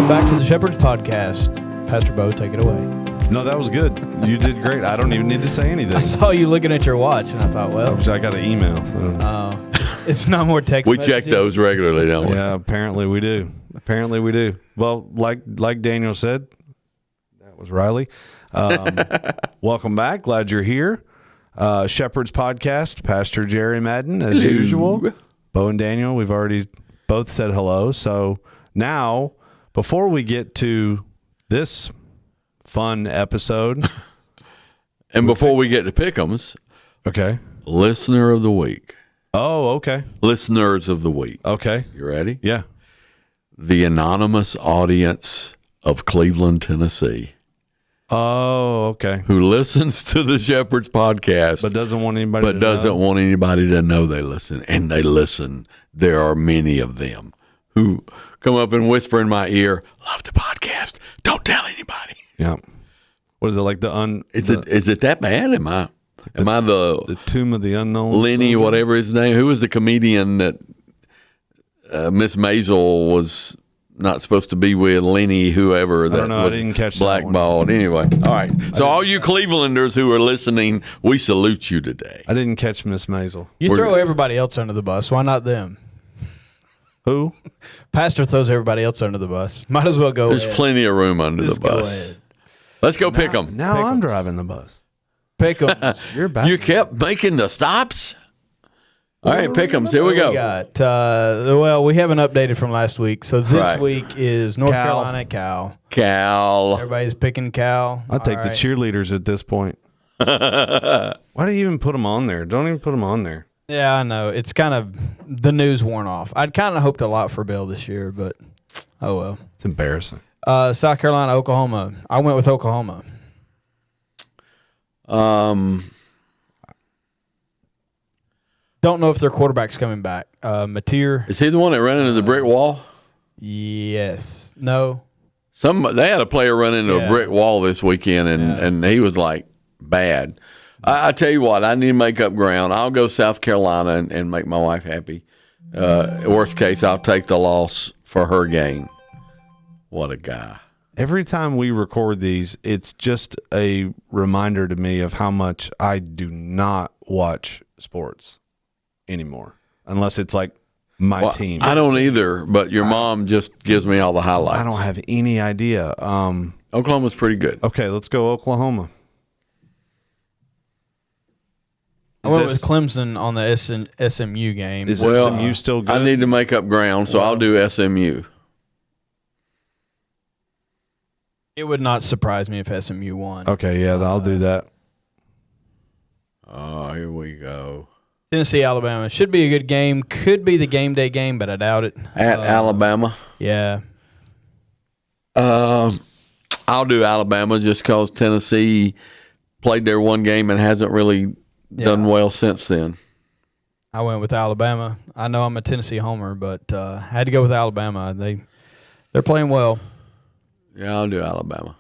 Welcome back to the Shepherd's Podcast. Pastor Bo, take it away. No, that was good. You did great. I don't even need to say anything. I saw you looking at your watch, and I thought, well, I got an email. it's not more text We messages. check those regularly, don't we? Yeah, apparently we do. Well, like Daniel said, that was Riley. Welcome back. Glad you're here. Shepherd's Podcast, Pastor Jerry Madden, as usual. Bo and Daniel, we've already both said hello. So now, before we get to this fun episode. And before we get to Pick'ems, Okay. Listener of the Week. Oh, okay. Listeners of the Week. Okay. You ready? Yeah. The anonymous audience of Cleveland, Tennessee, Oh, okay. who listens to the Shepherd's Podcast, But doesn't want anybody but to doesn't know. want anybody to know they listen. And they listen. There are many of them who come up and whisper in my ear, love the podcast. Don't tell anybody. Yeah. What is it, like Is it that bad? Am I the Tomb of the Unknown? Lenny, soldier? whatever his name? Who was the comedian that Miss Maisel was not supposed to be with? Lenny, whoever. That don't know. I was didn't catch that one. blackballed. Anyway, all right. So all you Clevelanders who are listening, we salute you today. I didn't catch Miss Maisel. You throw everybody else under the bus. Why not them? Who? Pastor throws everybody else under the bus. Might as well go There's ahead. plenty of room under Just the go bus. ahead. Let's go pick them. Now I'm Pickles. driving the bus. Pick 'em. You're back. You kept making the stops. All right, pick 'em. Here we go. We got, well, we haven't updated from last week. So this Right. week is North Cal. Carolina, Cal. Cal. Everybody's picking Cal. I'll take All the right. cheerleaders at this point. Why do you even put them on there? Don't even put them on there. Yeah, I know. It's kind of the news worn off. I'd kind of hoped a lot for Bill this year, but oh well. It's embarrassing. South Carolina, Oklahoma. I went with Oklahoma. Don't know if their quarterback's coming back. Mateer. Is he the one that ran into the brick wall? Yes. No. They had a player run into Yeah. a brick wall this weekend, and he was like bad. I tell you what, I need to make up ground. I'll go South Carolina and make my wife happy. Worst case, I'll take the loss for her gain. What a guy. Every time we record these, it's just a reminder to me of how much I do not watch sports anymore, unless it's like my Well, team. I don't either, but your mom just gives me all the highlights. I don't have any idea. Oklahoma's pretty good. Okay, let's go Oklahoma. I went with Clemson on the SMU game. Is Well, SMU still good? I need to make up ground, so I'll do SMU. It would not surprise me if SMU won. Okay, yeah, I'll do that. Oh, here we go. Tennessee, Alabama. Should be a good game. Could be the game day game, but I doubt it. At Alabama. Yeah. I'll do Alabama just because Tennessee played their one game and hasn't really done well since then. I went with Alabama. I know I'm a Tennessee homer, but had to go with Alabama. They're playing well. Yeah, I'll do Alabama.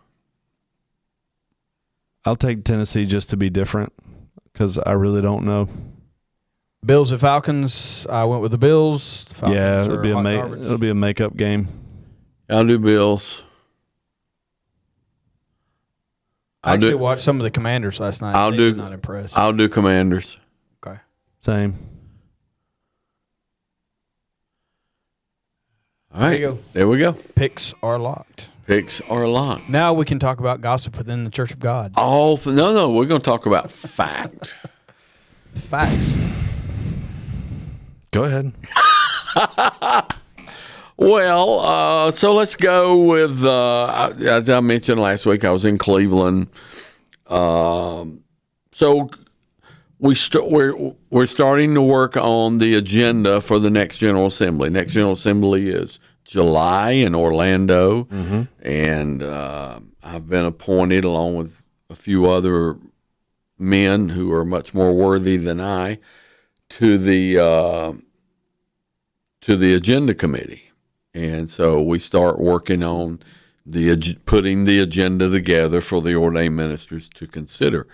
I'll take Tennessee just to be different because I really don't know. Bills and Falcons. I went with the Bills. The Falcons Yeah, are hot garbage. it'll be a makeup game. I'll do Bills. I actually watched some of the Commanders last night. They did not impress. I'll do Commanders. Okay. Same. All right. There you go. There we go. Picks are locked. Picks are locked. Now we can talk about gossip within the Church of God. No, we're going to talk about fact. Facts. Go ahead. Well, so let's go with, as I mentioned last week, I was in Cleveland. So we're starting to work on the agenda for the next General Assembly. Next General Assembly is July in Orlando, and I've been appointed along with a few other men who are much more worthy than I to the agenda committee. And so we start working on putting the agenda together for the ordained ministers to consider.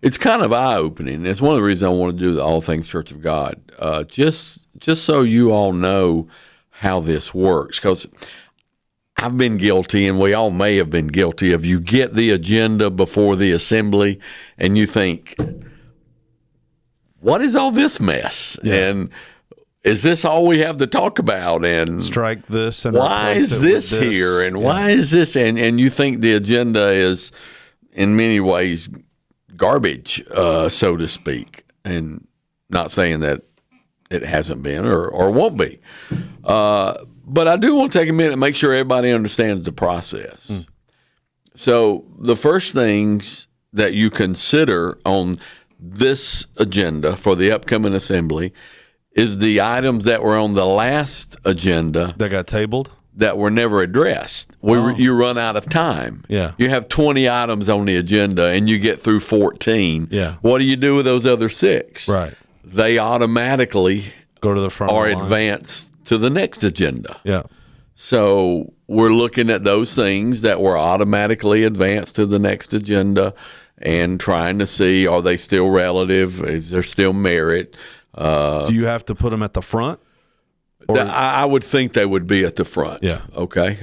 It's kind of eye-opening. It's one of the reasons I want to do the All Things Church of God, just so you all know how this works. Because I've been guilty, and we all may have been guilty of, you get the agenda before the assembly and you think, what is all this mess? Yeah. And is this all we have to talk about? And Strike this and why replace is it with this this. here? And why is this? And you think the agenda is in many ways garbage, so to speak. And not saying that it hasn't been or won't be. But I do want to take a minute and make sure everybody understands the process. So the first things that you consider on this agenda for the upcoming assembly is the items that were on the last agenda That got tabled? that were never addressed. You run out of time. Yeah. You have 20 items on the agenda and you get through 14. Yeah. What do you do with those other 6? Right. They automatically Go to the front are of the line. advanced to the next agenda. Yeah. So we're looking at those things that were automatically advanced to the next agenda and trying to see, are they still relative? Is there still merit? Do you have to put them at the front? I would think they would be at the front. Yeah. Okay.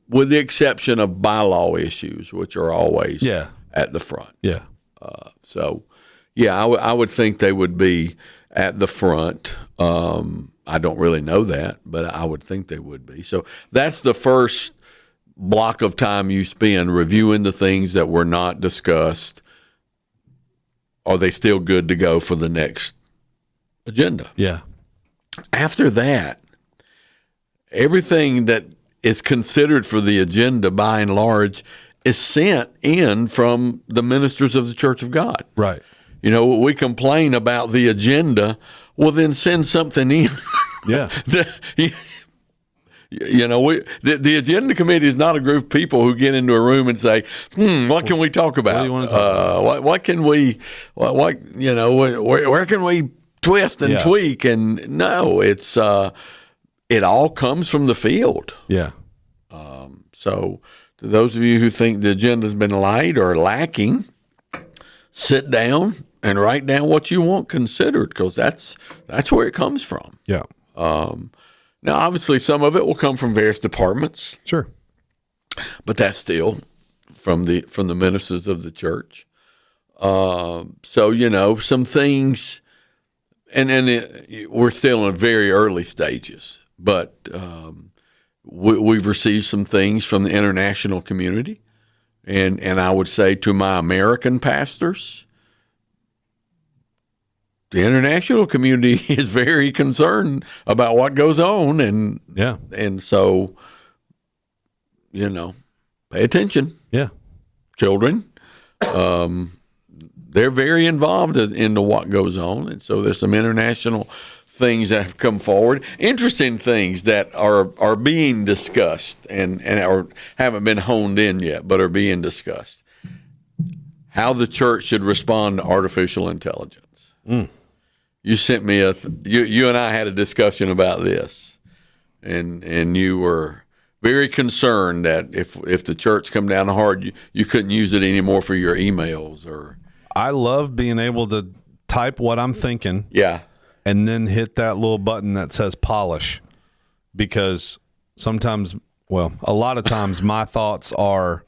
With the exception of bylaw issues, which are always at the front. Yeah. So, yeah, I would think they would be at the front. I don't really know that, but I would think they would be. So that's the first block of time you spend reviewing the things that were not discussed. Are they still good to go for the next agenda? Yeah. After that, everything that is considered for the agenda by and large is sent in from the ministers of the Church of God. Right. You know, we complain about the agenda, well, then send something in. Yeah. You know, the agenda committee is not a group of people who get into a room and say, what can we talk about? What do you want to talk about? What can we, you know, where can we twist and tweak? And no, it's, it all comes from the field. Yeah. So to those of you who think the agenda's been light or lacking, sit down and write down what you want considered, because that's where it comes from. Yeah. Now, obviously, some of it will come from various departments, Sure. but that's still from the ministers of the church. So, you know, some things, and we're still in very early stages, but we've received some things from the international community, and I would say to my American pastors, the international community is very concerned about what goes on, and so, you know, pay attention. Yeah. Children, they're very involved into what goes on, and so there's some international things that have come forward, interesting things that are being discussed and haven't been honed in yet, but are being discussed. How the church should respond to artificial intelligence. You sent me you and I had a discussion about this, and you were very concerned that if the church come down hard, you couldn't use it anymore for your emails or. I love being able to type what I'm thinking. Yeah. And then hit that little button that says polish, because sometimes, well, a lot of times my thoughts are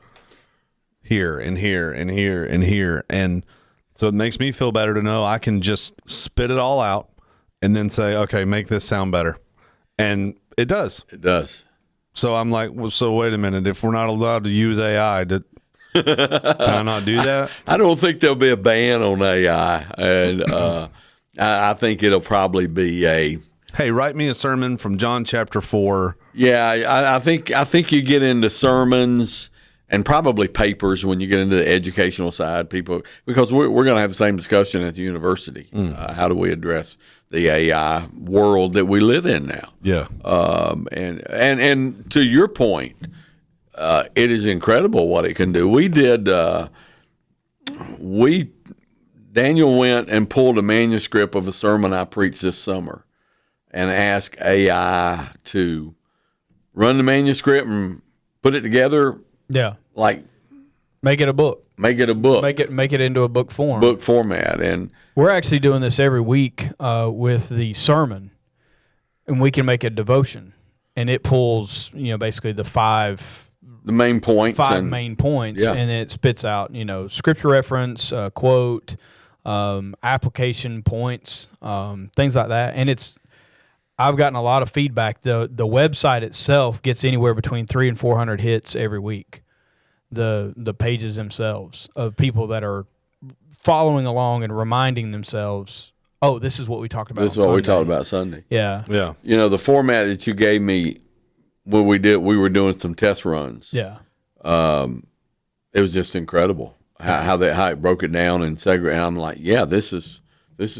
here and here and here and here. And so it makes me feel better to know I can just spit it all out and then say, okay, make this sound better. And it does. It does. So I'm like, well, so wait a minute. If we're not allowed to use AI, can I not do that? I don't think there'll be a ban on AI. And I think it'll probably be hey, write me a sermon from John chapter 4. Yeah, I think you get into sermons and probably papers when you get into the educational side, people, because we're going to have the same discussion at the university. How do we address the AI world that we live in now? Yeah. And to your point, it is incredible what it can do. Daniel went and pulled a manuscript of a sermon I preached this summer and asked AI to run the manuscript and put it together. Yeah. Like make it a book. Make it a book. Make it into a book form. Book format. And we're actually doing this every week with the sermon, and we can make a devotion. and it pulls basically the five main points, main points, and it spits out scripture reference, quote, application points, things like that. And I've gotten a lot of feedback. The website itself gets anywhere between 300 and 400 hits every week. The pages themselves of people that are following along and reminding themselves, oh, this is what we talked about. This is what we talked about Sunday. Yeah. The format that you gave me when we were doing some test runs. Yeah. It was just incredible how it broke it down and segregated. And I'm like, yeah, this is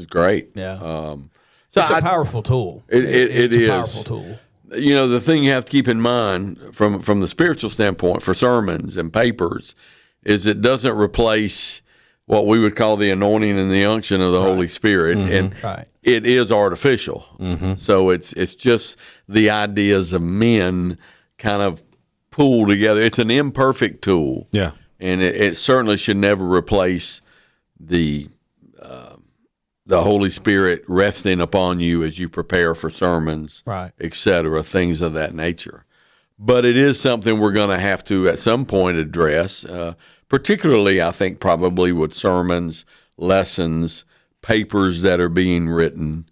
great. Yeah. So it's a powerful tool. It is a powerful tool. The thing you have to keep in mind from the spiritual standpoint for sermons and papers is it doesn't replace what we would call the anointing and the unction of the Holy Spirit, and it is artificial. So it's just the ideas of men kind of pulled together. It's an imperfect tool, and it certainly should never replace the Holy Spirit resting upon you as you prepare for sermons, et cetera, things of that nature. But it is something we're going to have to at some point address, particularly I think probably with sermons, lessons, papers that are being written,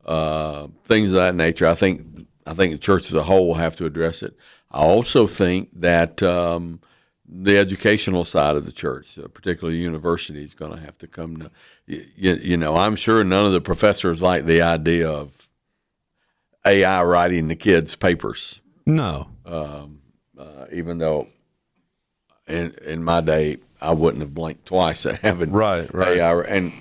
things of that nature. I think the church as a whole will have to address it. I also think that the educational side of the church, particularly university, is going to have to come to. I'm sure none of the professors like the idea of AI writing the kids' papers. No. Even though in my day I wouldn't have blinked twice at having right. AI, and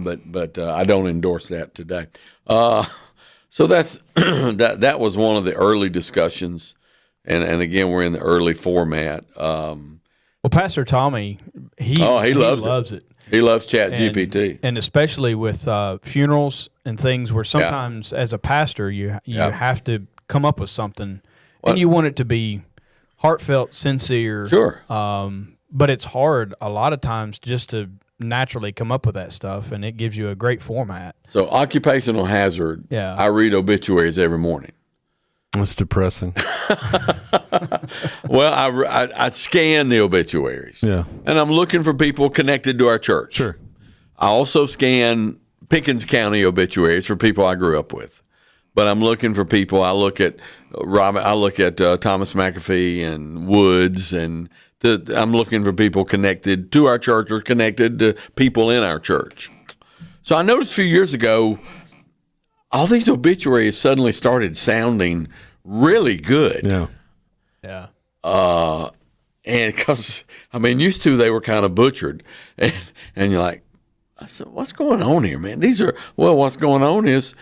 but I don't endorse that today. So that's that was one of the early discussions, and again we're in the early format. Well, Pastor Tommy, he loves it. He loves ChatGPT, and especially with funerals and things where sometimes as a pastor you have to come up with something, and you want it to be heartfelt, sincere. Sure. But it's hard a lot of times just to naturally come up with that stuff, and it gives you a great format. So occupational hazard. Yeah. I read obituaries every morning. That's depressing. Well, I scan the obituaries. Yeah. And I'm looking for people connected to our church. Sure. I also scan Pickens County obituaries for people I grew up with. But I'm looking for people. I look at Thomas McAfee and Woods, and I'm looking for people connected to our church or connected to people in our church. So I noticed a few years ago, all these obituaries suddenly started sounding really good. Yeah. Yeah. And because, used to they were kind of butchered. And you're like, I said, what's going on here, man? What's going on is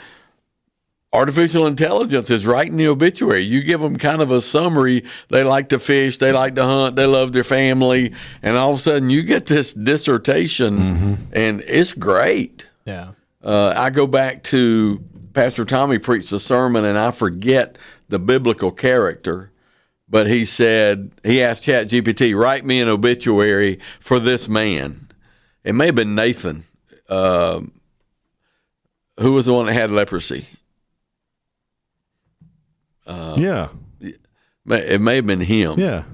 artificial intelligence is writing the obituary. You give them kind of a summary. They like to fish. They like to hunt. They love their family. And all of a sudden you get this dissertation, and it's great. Yeah. I go back to Pastor Tommy preached a sermon, and I forget the biblical character, but he asked ChatGPT, write me an obituary for this man. It may have been Nathan, who was the one that had leprosy. Yeah. It may have been him. Yeah.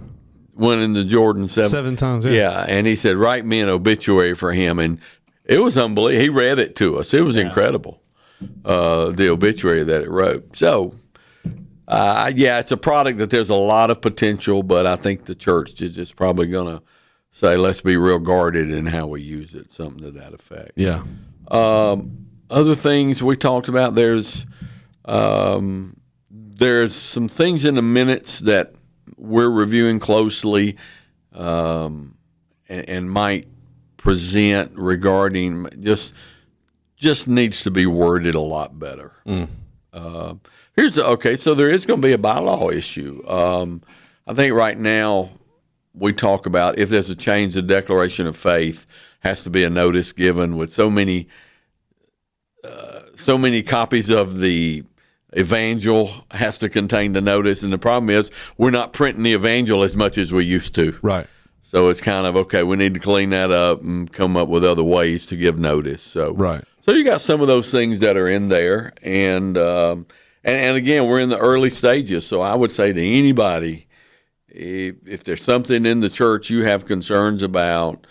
Went in the Jordan seven times. Yeah, and he said, write me an obituary for him. And it was unbelievable. He read it to us. It was incredible, the obituary that it wrote. So, it's a product that there's a lot of potential, but I think the church is just probably going to say, let's be real guarded in how we use it, something to that effect. Yeah. Other things we talked about, there's some things in the minutes that we're reviewing closely and might present regarding just needs to be worded a lot better. So there is going to be a bylaw issue. I think right now we talk about if there's a change, the declaration of faith has to be a notice given with so many copies of the evangel has to contain the notice, and the problem is we're not printing the evangel as much as we used to. Right. So it's kind of, okay, we need to clean that up and come up with other ways to give notice. So right. So you got some of those things that are in there, and And again, we're in the early stages, so I would say to anybody, if there's something in the church you have concerns about,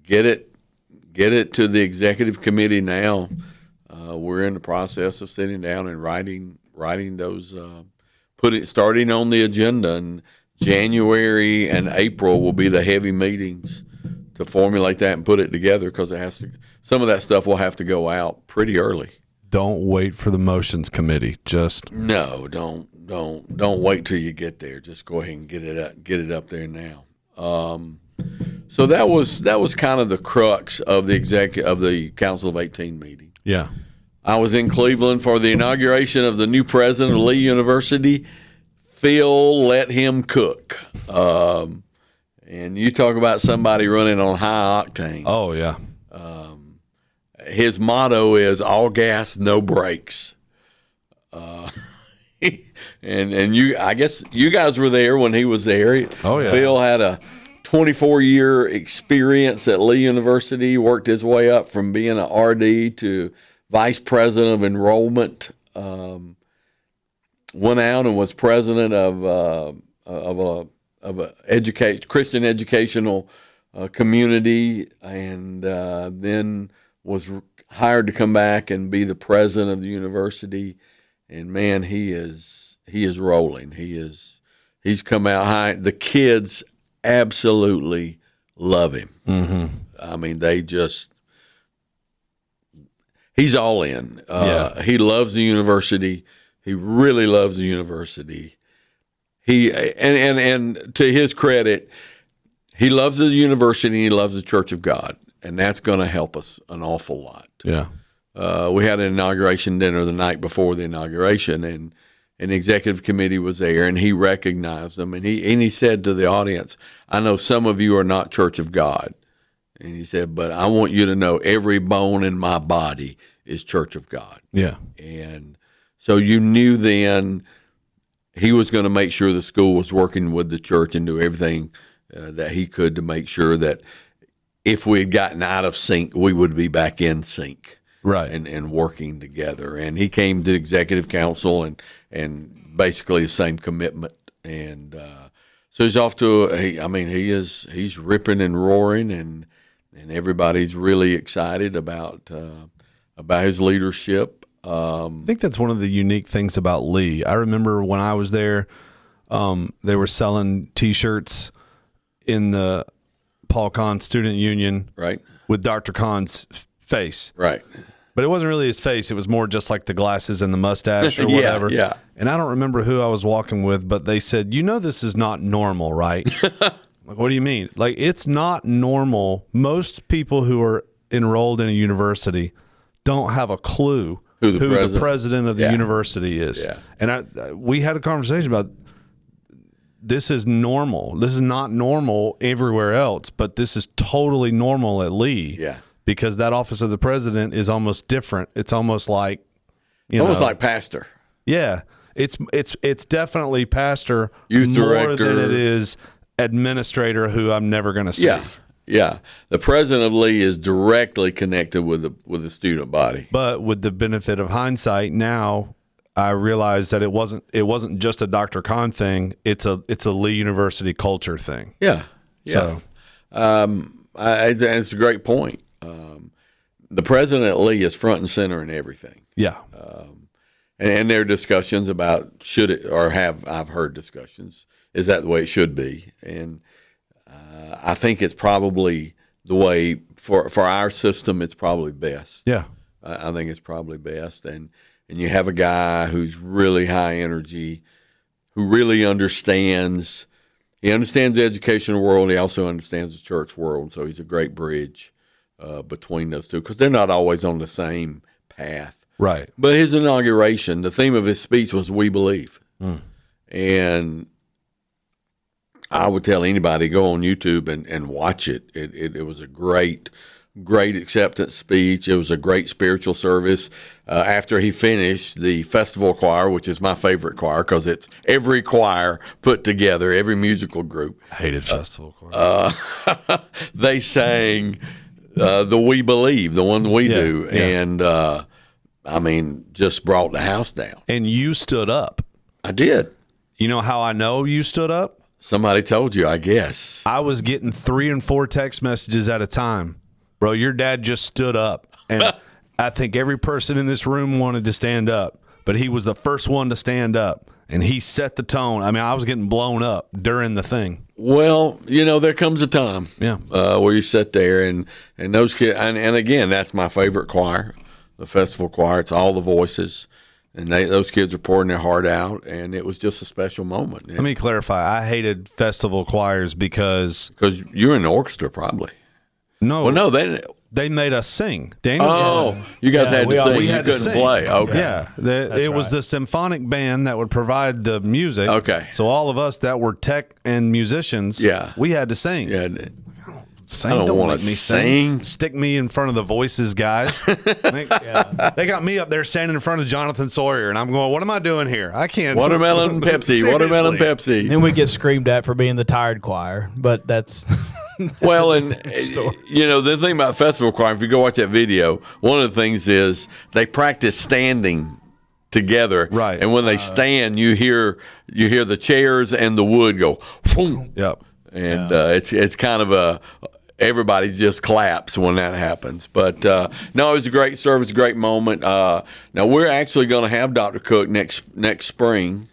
get it to the executive committee now. We're in the process of sitting down and writing those, starting on the agenda. And January and April will be the heavy meetings to formulate that and put it together, because some of that stuff will have to go out pretty early. Don't wait for the motions committee. No, don't wait till you get there. Just go ahead and get it up there now. So that was kind of the crux of the Council of 18 meeting. Yeah. I was in Cleveland for the inauguration of the new president of Lee University. Phil let him cook. And you talk about somebody running on high octane. Oh yeah. His motto is all gas, no brakes. And I guess you guys were there when he was there. Oh yeah. Phil had a 24-year experience at Lee University, worked his way up from being an RD to vice president of enrollment. Went out and was president of a Christian educational community, and then was hired to come back and be the president of the university. And man, he is rolling. He's come out high. The kids absolutely love him. Mm-hmm. I mean, he's all in. He loves the university. He really loves the university. And to his credit, he loves the university and he loves the Church of God, and that's going to help us an awful lot. Yeah. We had an inauguration dinner the night before the inauguration, and an executive committee was there, and he recognized them, and he said to the audience, "I know some of you are not Church of God," and he said, "but I want you to know every bone in my body is Church of God." Yeah. And so you knew then he was going to make sure the school was working with the church and do everything that he could to make sure that if we had gotten out of sync, we would be back in sync. Right. And working together. And he came to executive council and basically the same commitment. And so he's off to he's ripping and roaring, and everybody's really excited about his leadership. I think that's one of the unique things about Lee. I remember when I was there, they were selling T-shirts in the Paul Kahn Student Union, right, with Dr. Kahn's face, right. But it wasn't really his face. It was more just like the glasses and the mustache or whatever. Yeah. And I don't remember who I was walking with, but they said, this is not normal, right? Like, what do you mean? Like, it's not normal. Most people who are enrolled in a university don't have a clue who the president of the university is. Yeah. And we had a conversation about this is normal. This is not normal everywhere else, but this is totally normal at Lee. Yeah. Because that office of the president is almost different. It's almost like, like pastor. Yeah, it's definitely pastor, youth director, more than it is administrator, who I'm never going to see. Yeah. The president of Lee is directly connected with the student body. But with the benefit of hindsight, now I realize that it wasn't just a Dr. Kahn thing. It's a Lee University culture thing. Yeah. So, it's a great point. The president at Lee is front and center in everything. Yeah. And there are discussions about I've heard discussions, is that the way it should be? And I think it's probably the way, for our system, it's probably best. Yeah. I think it's probably best. And you have a guy who's really high energy, who really understands the educational world. He also understands the church world. So he's a great bridge between those two, because they're not always on the same path. Right. But his inauguration, the theme of his speech was "We Believe." And I would tell anybody, go on YouTube and watch it. It was a great acceptance speech. It was a great spiritual service. After he finished, the festival choir, which is my favorite choir because it's every choir put together, every musical group. I hated festival choir. They sang the "We Believe," the one we do. Yeah. And just brought the house down. And you stood up. I did. You know how I know you stood up? Somebody told you, I guess. I was getting 3 and 4 text messages at a time. Bro, your dad just stood up. And I think every person in this room wanted to stand up, but he was the first one to stand up. And he set the tone. I mean, I was getting blown up during the thing. Well, there comes a time where you sit there and those kids, and again, that's my favorite choir, the festival choir. It's all the voices, and those kids are pouring their heart out, and it was just a special moment. Let me clarify. I hated festival choirs because you're in the orchestra, probably. No. Well, no, they made us sing. Daniel, you guys had to sing. We had you to couldn't sing. play. Okay. Yeah, it was the symphonic band that would provide the music. Okay. So all of us that were tech and musicians, we had to sing. Yeah. Sing. I don't want let to me sing. Stick me in front of the voices, guys. They got me up there standing in front of Jonathan Sawyer, and I'm going, what am I doing here? I can't. Watermelon Pepsi. Watermelon Pepsi. Then we get screamed at for being the tired choir, but that's... Well, and the thing about festival choir, if you go watch that video, one of the things is they practice standing together, right? And when they stand, you hear the chairs and the wood go, boom. Yep. And it's kind of everybody just claps when that happens. But no, it was a great service, a great moment. Now we're actually going to have Dr. Cook next spring.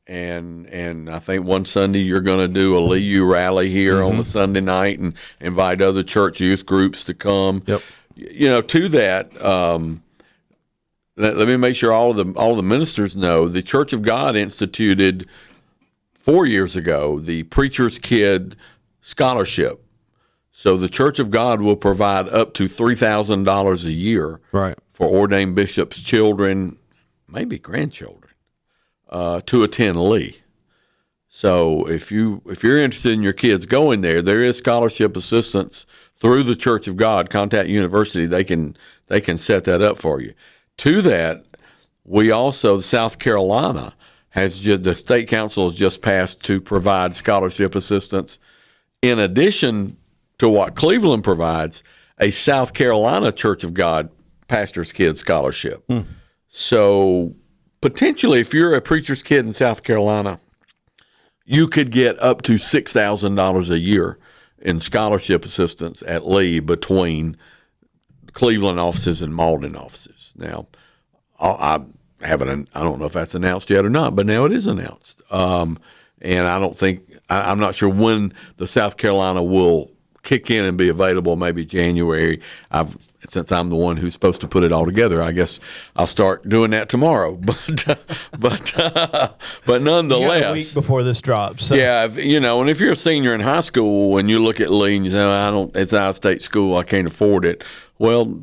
And I think one Sunday you're going to do a Lee U rally here on a Sunday night and invite other church youth groups to come. Yep. To that, let me make sure all the ministers know the Church of God instituted 4 years ago the Preacher's Kid Scholarship. So the Church of God will provide up to $3,000 a year for ordained bishops' children, maybe grandchildren. To attend Lee. So if you're interested in your kids going there is scholarship assistance through the Church of God. Contact University. They can set that up for you. To that, we also, South Carolina the state council has just passed to provide scholarship assistance in addition to what Cleveland provides, a South Carolina Church of God pastor's kid scholarship. So potentially, if you're a preacher's kid in South Carolina, you could get up to $6,000 a year in scholarship assistance at Lee between Cleveland offices and Malden offices. Now, I don't know if that's announced yet or not, but now it is announced. And I'm not sure when the South Carolina will kick in and be available, maybe January. Since I'm the one who's supposed to put it all together, I guess I'll start doing that tomorrow. But nonetheless, you got a week before this drops. So. Yeah, and if you're a senior in high school and you look at Lee and you say, it's out of state school, I can't afford it. Well,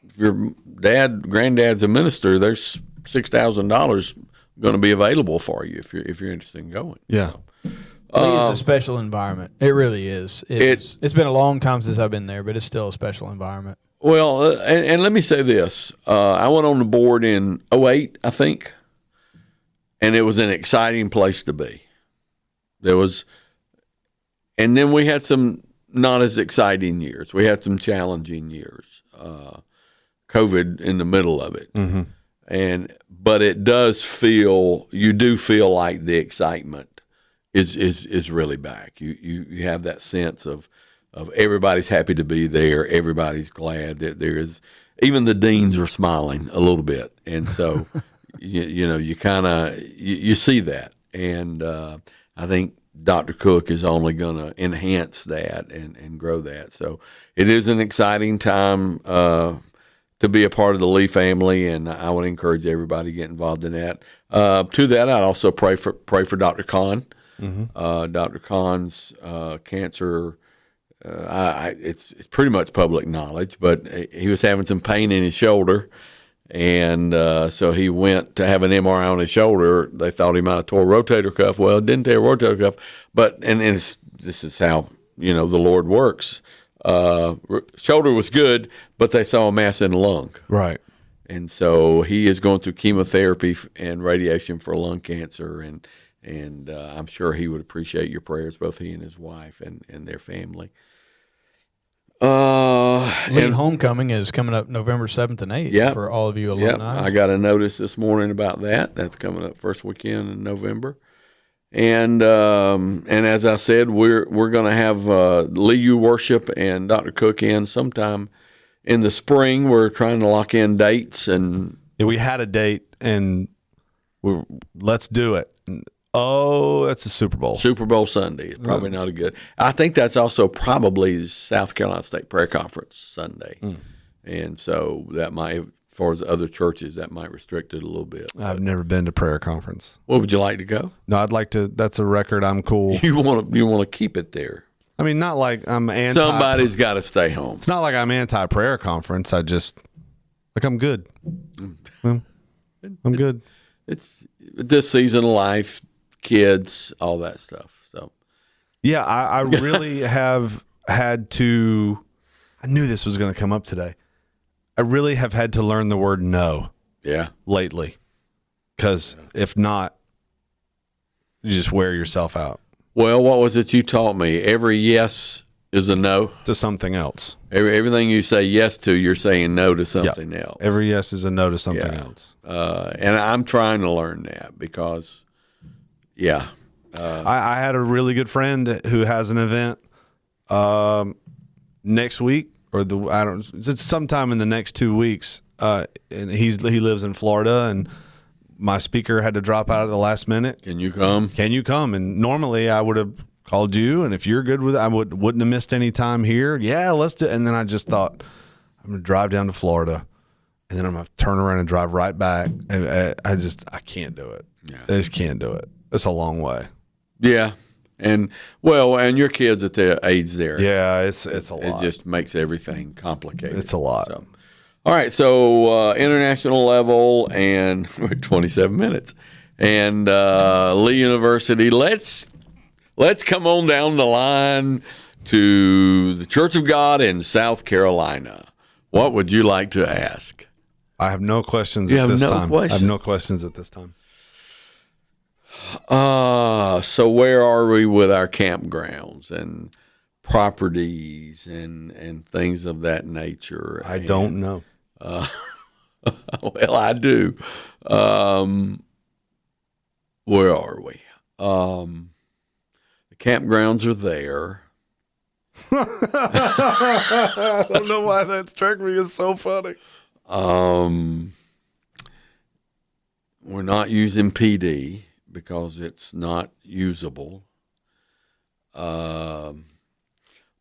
if your granddad's a minister, there's $6,000 going to be available for you if you're interested in going. Yeah. Lee is a special environment. It really is. It's been a long time since I've been there, but it's still a special environment. Well, and let me say this. I went on the board in 2008, I think, and it was an exciting place to be. And then we had some not as exciting years. We had some challenging years. COVID in the middle of it. But it does you do feel like the excitement is really back. You have that sense of everybody's happy to be there. Everybody's glad that there is. Even the deans are smiling a little bit, and so you kind of you see that. And I think Dr. Cook is only going to enhance that and grow that. So it is an exciting time to be a part of the Lee family, and I would encourage everybody to get involved in that. To that, I'd also pray for Dr. Kahn. Dr. Kahn's cancer. It's pretty much public knowledge, but he was having some pain in his shoulder, and so he went to have an MRI on his shoulder. They thought he might have tore a rotator cuff. Well, it didn't tear a rotator cuff, but this is how the Lord works. Shoulder was good, but they saw a mass in the lung. Right. And so he is going through chemotherapy and radiation for lung cancer, and I'm sure he would appreciate your prayers, both he and his wife and their family. Lee Homecoming is coming up November 7th and 8th for all of you alumni. I got a notice this morning about that. That's coming up first weekend in November. And as I said, we're going to have Lee U Worship and Dr. Cook in sometime in the spring. We're trying to lock in dates. And we had a date, and let's do it. Oh, that's the Super Bowl. Super Bowl Sunday is probably not a good. I think that's also probably South Carolina State Prayer Conference Sunday. And so that might, as far as other churches, that might restrict it a little bit. I've never been to prayer conference. Well, would you like to go? No, I'd like to. That's a record. I'm cool. You want to keep it there. I mean, not like I'm anti. Somebody's got to stay home. It's not like I'm anti-prayer conference. I just, I'm good. I'm good. It's this season of life, kids, all that stuff. So, yeah, I really have had to. I knew this was going to come up today. I really have had to learn the word no. Yeah. Lately, because if not, you just wear yourself out. Well, what was it you taught me? Every yes is a no to something else. Everything you say yes to, you're saying no to something else. Every yes is a no to something else. And I'm trying to learn that because, I had a really good friend who has an event next week it's sometime in the next 2 weeks. And he lives in Florida, and my speaker had to drop out at the last minute. Can you come? And normally I would have called you, and if you're good with it, I wouldn't have missed any time here. Yeah, let's do it. And then I just thought, I'm going to drive down to Florida, and then I'm going to turn around and drive right back. And I can't do it. Yeah. I just can't do it. It's a long way. Yeah. And your kids at their age there. Yeah, it's a lot. It just makes everything complicated. It's a lot. So, all right, so international level, and we're at 27 minutes. And Lee University, let's come on down the line to the Church of God in South Carolina. What would you like to ask? I have no questions at this time. I have no questions at this time. So where are we with our campgrounds and properties and things of that nature? I don't know. Well, I do. Where are we? The campgrounds are there. I don't know why that struck me as so funny. We're not using PD because it's not usable.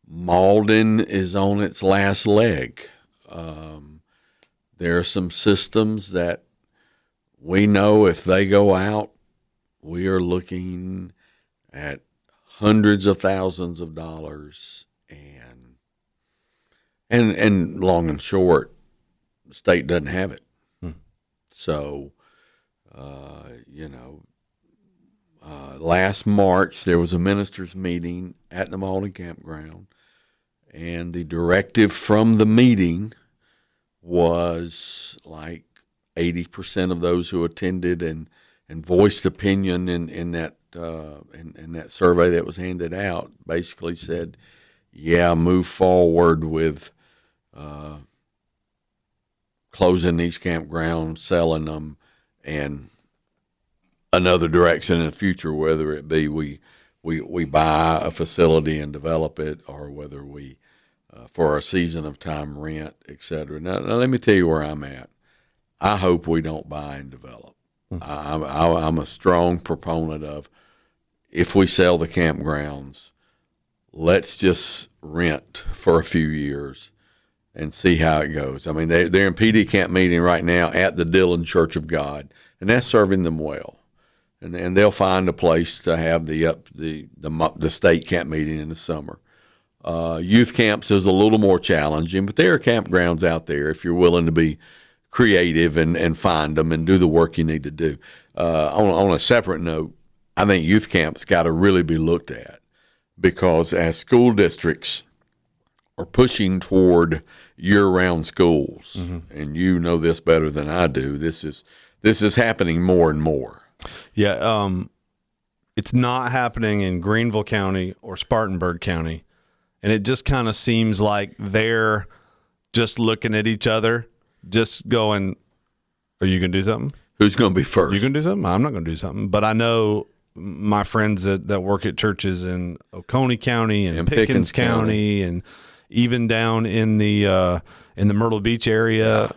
Malden is on its last leg. There are some systems that we know if they go out, we are looking at hundreds of thousands of dollars, and long and short, the state doesn't have it. So, last March there was a ministers' meeting at the Malden campground, and the directive from the meeting was like 80% of those who attended and voiced opinion in that survey that was handed out basically said, move forward with closing these campgrounds, selling them, and another direction in the future, whether it be we buy a facility and develop it, or whether we for a season of time rent, et cetera. Now let me tell you where I'm at. I hope we don't buy and develop. I'm a strong proponent of, if we sell the campgrounds, let's just rent for a few years and see how it goes. I mean, they're in PD camp meeting right now at the Dillon Church of God, and that's serving them well. And they'll find a place to have the state camp meeting in the summer. Youth camps is a little more challenging, but there are campgrounds out there if you're willing to be creative and find them and do the work you need to do. On a separate note, I think youth camps got to really be looked at, because as school districts are pushing toward year-round schools, and you know this better than I do, this is happening more and more. Yeah, it's not happening in Greenville County or Spartanburg County, and it just kind of seems like they're just looking at each other, just going, are you going to do something? Who's going to be first? You going to do something? I'm not going to do something. But I know my friends that work at churches in Oconee County and Pickens County and even down in the Myrtle Beach area.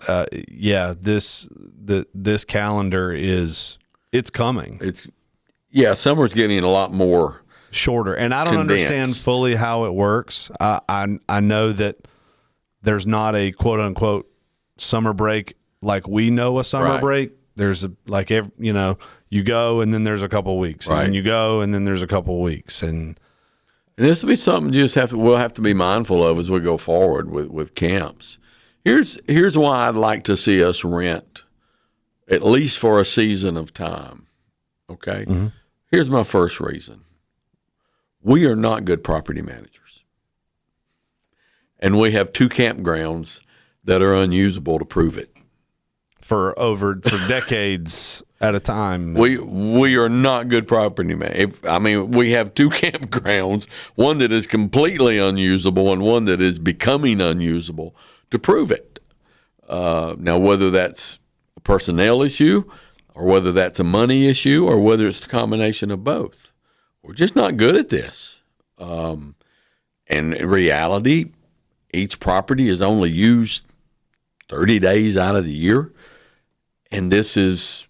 This calendar it's coming. Summer's getting a lot more shorter, and I don't understand fully how it works. I know that there's not a quote unquote summer break like we know a summer break. There's you go and then there's a couple of weeks, and then you go and then there's a couple of weeks, and this will be something we'll have to be mindful of as we go forward with camps. Here's why I'd like to see us rent at least for a season of time. Okay, Here's my first reason: we are not good property managers, and we have 2 campgrounds that are unusable to prove it. For decades at a time. We are not good property managers. We have 2 campgrounds, one that is completely unusable and one that is becoming unusable to prove it. Now, whether that's a personnel issue or whether that's a money issue or whether it's a combination of both, we're just not good at this. And in reality, each property is only used 30 days out of the year. And this is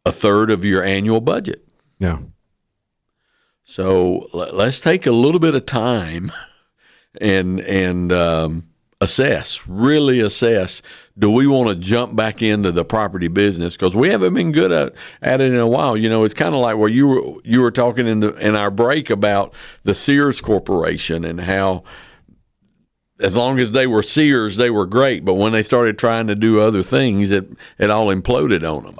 a third of your annual budget. Yeah. So let's take a little bit of time and really assess. Do we want to jump back into the property business? Because we haven't been good at it in a while. It's kind of like where you were talking in our break about the Sears Corporation and how, as long as they were Sears, they were great. But when they started trying to do other things, it all imploded on them.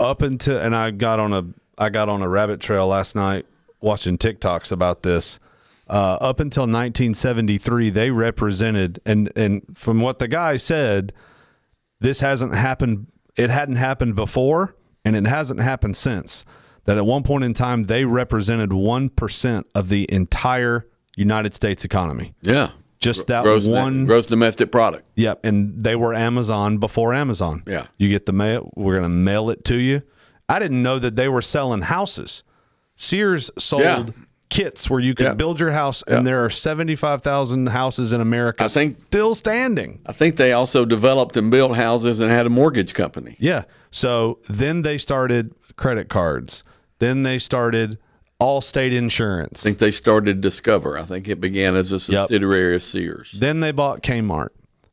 And I got on a rabbit trail last night watching TikToks about this. Up until 1973, they represented, and from what the guy said, this hasn't happened. It hadn't happened before, and it hasn't happened since. That at one point in time, they represented 1% of the entire United States economy. Yeah. Just that gross domestic product. Yep, and they were Amazon before Amazon. Yeah. You get the mail, we're going to mail it to you. I didn't know that they were selling houses. Sears sold kits where you could build your house, and there are 75,000 houses in America still standing. I think they also developed and built houses and had a mortgage company. Yeah. So then they started credit cards. Then they started Allstate Insurance. I think they started Discover. I think it began as a subsidiary of Sears. Then they bought Kmart.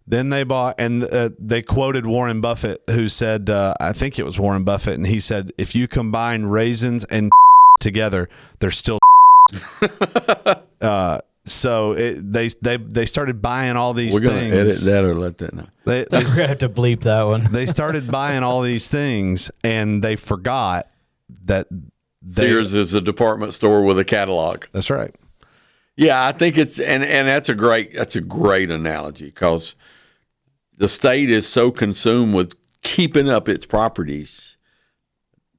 Then they bought, and they quoted Warren Buffett, who said, I think it was Warren Buffett, and he said, if you combine raisins and together, they're still so they started buying all these things. We're going to edit that or let that know. We're going to have to bleep that one. They started buying all these things, and they forgot that Sears is a department store with a catalog. That's right. Yeah, I think it's and that's a great analogy, because the state is so consumed with keeping up its properties,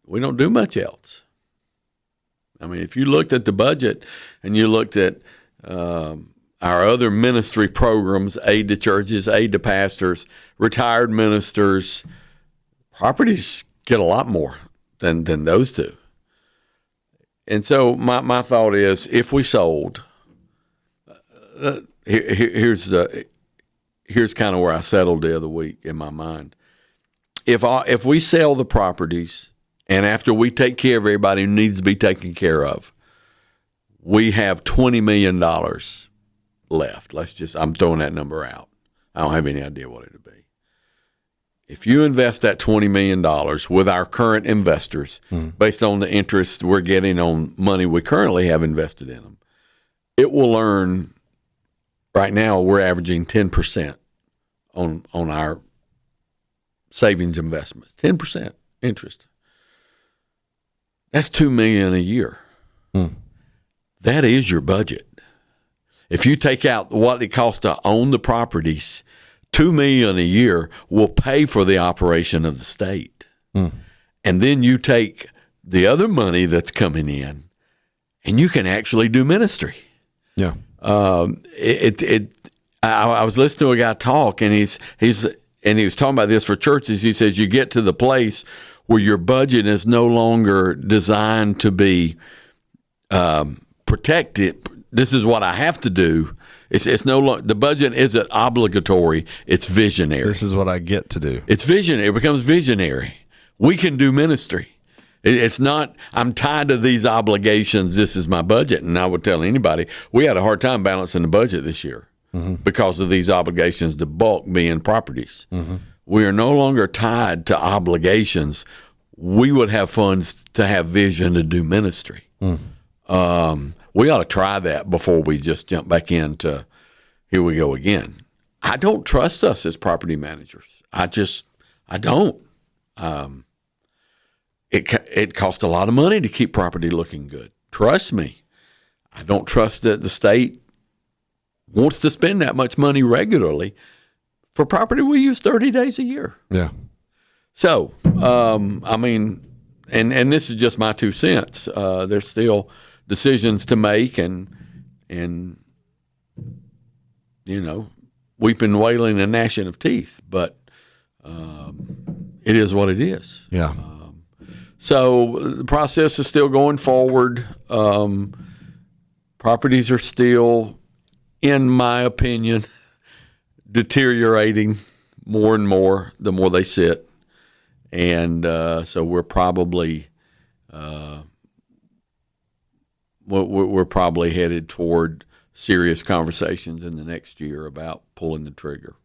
we don't do much else. If you looked at the budget and you looked at our other ministry programs, aid to churches, aid to pastors, retired ministers, properties get a lot more than those two. And so my thought is, if we sold, here's kind of where I settled the other week in my mind. If we sell the properties, and after we take care of everybody who needs to be taken care of, we have $20 million left. I'm throwing that number out. I don't have any idea what it would be. If you invest that $20 million with our current investors, based on the interest we're getting on money we currently have invested in them, it will earn, right now we're averaging 10% on our savings investments, 10% interest. That's $2 million a year. That is your budget. If you take out what it costs to own the properties, $2 million a year will pay for the operation of the state. And then you take the other money that's coming in, and you can actually do ministry. Yeah. I was listening to a guy talk, and he was talking about this for churches. He says you get to the place where your budget is no longer designed to be protected. This is what I have to do. It's no longer, the budget isn't obligatory. It's visionary. This is what I get to do. It's visionary. It becomes visionary. We can do ministry. It's not, I'm tied to these obligations. This is my budget. And I would tell anybody, we had a hard time balancing the budget this year because of these obligations, the bulk being properties. We are no longer tied to obligations. We would have funds to have vision to do ministry. We ought to try that before we just jump back into, here we go again. I don't trust us as property managers. I don't. It costs a lot of money to keep property looking good. Trust me. I don't trust that the state wants to spend that much money regularly for property we use 30 days a year. Yeah. So, I mean, and this is just my 2 cents. There's still decisions to make, and you know, weeping, wailing, and gnashing of teeth. But it is what it is. Yeah. So the process is still going forward. Properties are still, in my opinion, deteriorating more and more the more they sit. And so we're probably we're probably headed toward serious conversations in the next year about pulling the trigger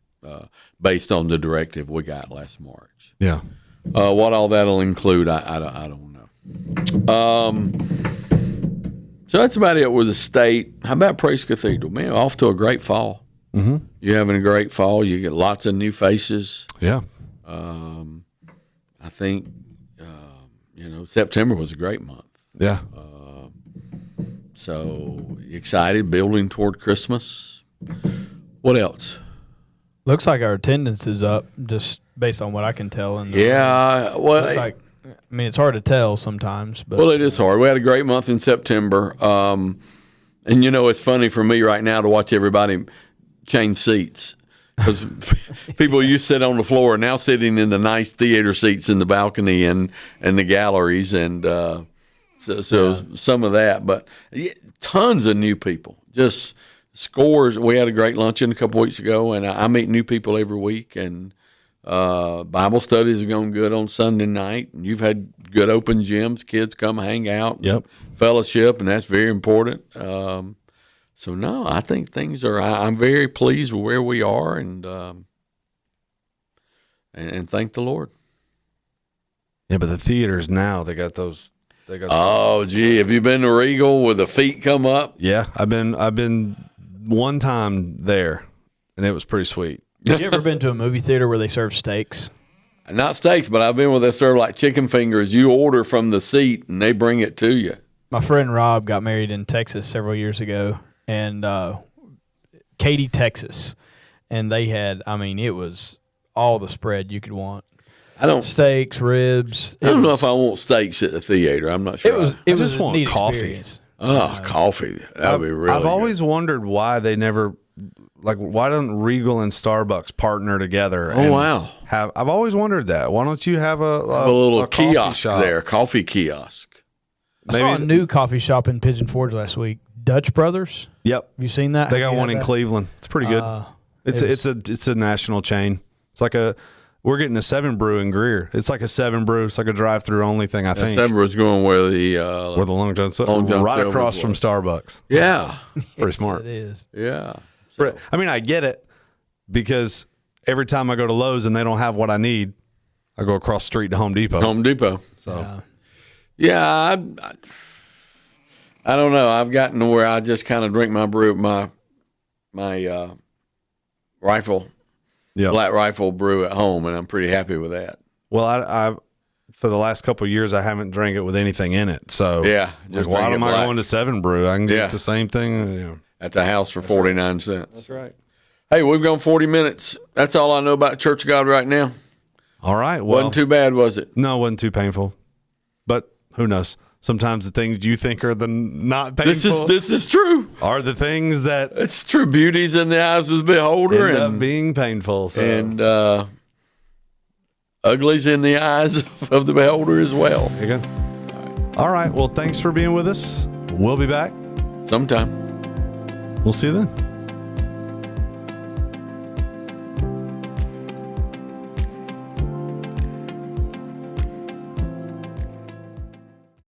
based on the directive we got last March. Yeah. What all that'll include, I don't know. So that's about it with the state. How about Praise Cathedral? Man, off to a great fall. Mm-hmm. You're having a great fall. You get lots of new faces. Yeah. I think, September was a great month. Yeah. So excited, building toward Christmas. What else? Looks like our attendance is up, just based on what I can tell. And well, looks like, I mean, it's hard to tell sometimes. But well, it is hard. We had a great month in September, and it's funny for me right now to watch everybody change seats because people used to sit on the floor are now sitting in the nice theater seats in the balcony and the galleries, and so some of that, but tons of new people, just scores. We had a great luncheon a couple weeks ago, and I meet new people every week, and Bible studies are going good on Sunday night, and you've had good open gyms. Kids come hang out, fellowship, and that's very important. So no, I think things are. I'm very pleased with where we are, and thank the Lord. Yeah, but the theaters now they got those. Oh, gee, have you been to Regal where the feet come up? Yeah, I've been one time there, and it was pretty sweet. Have you ever been to a movie theater where they serve steaks? Not steaks, but I've been where they serve like chicken fingers. You order from the seat, and they bring it to you. My friend Rob got married in Texas several years ago, and Katy, Texas, and they had, it was all the spread you could want. Steaks, ribs. I don't know if I want steaks at the theater. I'm not sure. I just want coffee. Experience. Coffee. That would be really I've good. always wondered why they never, why don't Regal and Starbucks partner together? Oh, wow. I've always wondered that. Why don't you have a little kiosk shop there, coffee kiosk? I saw a new coffee shop in Pigeon Forge last week, Dutch Brothers. Yep. Have you seen that? They got one in Cleveland. It's pretty good. It's a national chain. It's like we're getting a 7 Brew in Greer. It's like a 7 Brew. It's like a drive-through only thing, I think. 7 Brew is going where the Long John right across from Starbucks. Yeah. Pretty smart. It is. Yeah. So. I get it because every time I go to Lowe's and they don't have what I need, I go across the street to Home Depot. So, yeah, I don't know. I've gotten to where I just kind of drink my brew, my rifle. Black Rifle brew at home, and I'm pretty happy with that. Well, I for the last couple of years, I haven't drank it with anything in it. So why am I going to 7 Brew? I can get the same thing at the house for 49 cents. That's right. Hey, we've gone 40 minutes. That's all I know about Church of God right now. All right. Well, wasn't too bad, was it? No, it wasn't too painful. But who knows? Sometimes the things you think are the not painful. This is true. are the things that it's true. Beauty's in the eyes of the beholder, end and up being painful. So. And ugly's in the eyes of the beholder as well. There you go. All right. Well, thanks for being with us. We'll be back sometime. We'll see you then.